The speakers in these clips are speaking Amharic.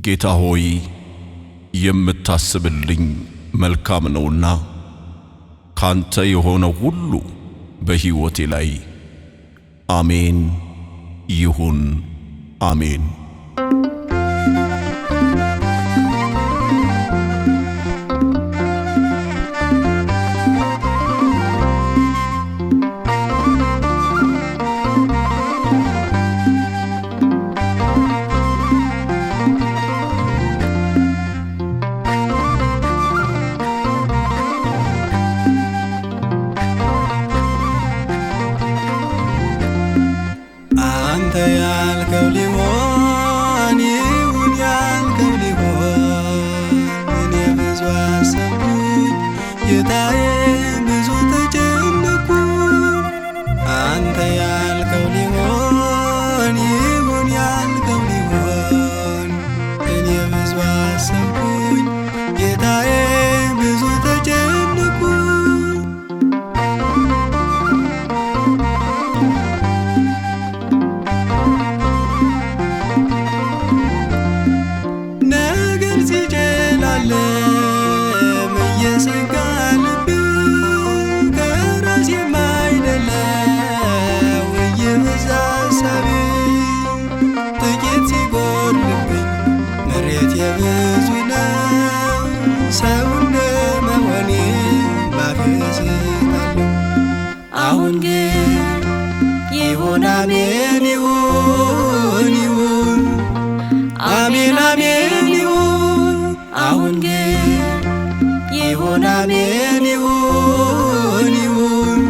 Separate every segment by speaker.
Speaker 1: ጌታ ሆይ የምታስብልኝ መልካም ነውና ካንተ የሆነው ሁሉ በሕይወቴ ላይ አሜን ይሁን አሜን።
Speaker 2: አንተ ያልከው ሊሆን ይሁን ያልከው ሊሆን እኔ ብዙ አሰብኩኝ ጌታዬ ብዙ ተጨነቅኩኝ። አንተ ያልከው ሊሆን ይሁን ያልከው ሊሆን እኔ ብዙ አሰብኩኝ ጌታዬ ብዙ ተጨነቅኩኝ። እየሰጋ ልብ ከራሴ የማይደለው እየበዛ ሐሳቤ ጥቂት ሲጎልብኝ ምሬት የብዙ ነው። ሰው እንደመሆኔ ባፌ ስታለሁ አሁን ግን ይሁን አሜን ይሁን ይሁን አሜን አሜን ይሁን አሁን ግን ይሁን አሜን ይሁን ይሁን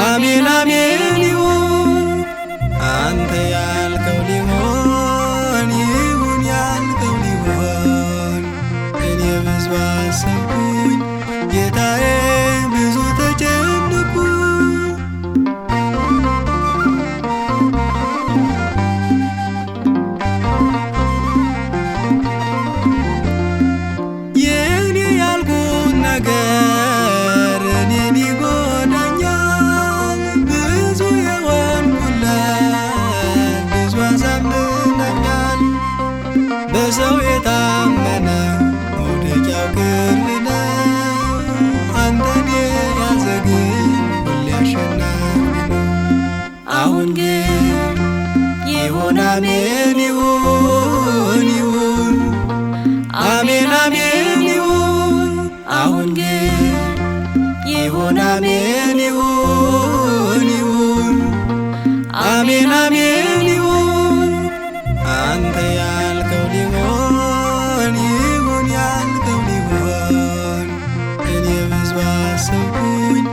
Speaker 2: አሜን አሜን ይሁን አንተ ያልከው ሊሆን ይሁን ያልከው ሊሆን እኔ ብዙ አሰብኩኝ ጌታዬ ብዙ ተጨነቅኩኝ። ነገር እኔን ይጎዳኛል ብዙ የሆንኩለት ብዙ አሳምነኛል። በሰው የታመነ መውደቂያው ቅርብ ነው። አንተን የያዘ ግን ሁሌ አሸናፊ ነው። አሁን ግን ይሁን አሜን ይሁን ይሁን አሜን አሜን ይሁን አሁን ግን ይሁን አሜን ይሁን ይሁን አሜን አሜን ይሁን አንተ ያልከው ሊሆን ይሁን ያልከው ሊሆን እኔ ብዙ አሰብኩኝ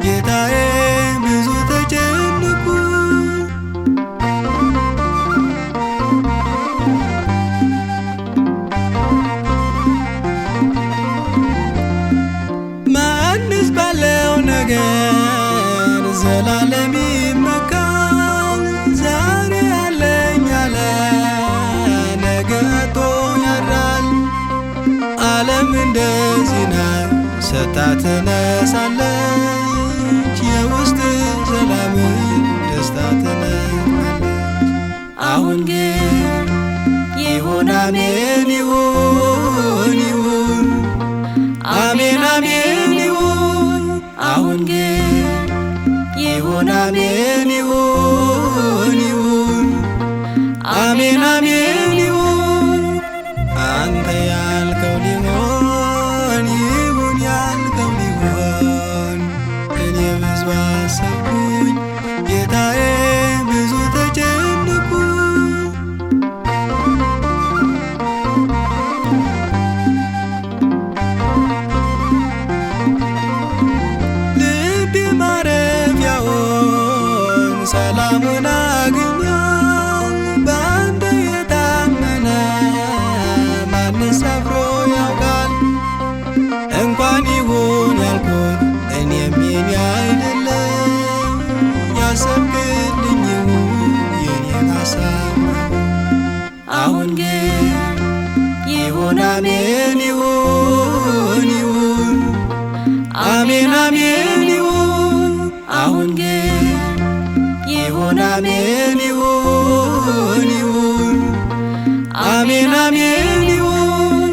Speaker 2: ጌታዬ ብዙ ተጨነቅኩኝ። ማንስ ባለው ነገር ዘላለም ይመካል። ዛሬ ያለኝ አለ ነገ አጥቶ ያድራል። ዓለም እንደዚህ ናት ሰጥታ ትነሳለች። የውስጥ ሰላምን ደስታ ትነሳለች። አሁን ግን ይሁን አሜን ይሁን ይሁን አሜን አሜን ይሁን አሁን ግን ይሁን አሜን ይሁን ይሁን አሜን አሜን ይሁን አንተ ያልከው ሊሆን ይሁን ያልከው ሊሆን እኔ ብዙ አሰብኩኝ ጌታዬ ብዙ ተጨነቅኩኝ። ሰላሙን አግኛል በአንተ አሜን ይሁን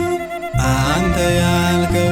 Speaker 2: አንተ ያልከው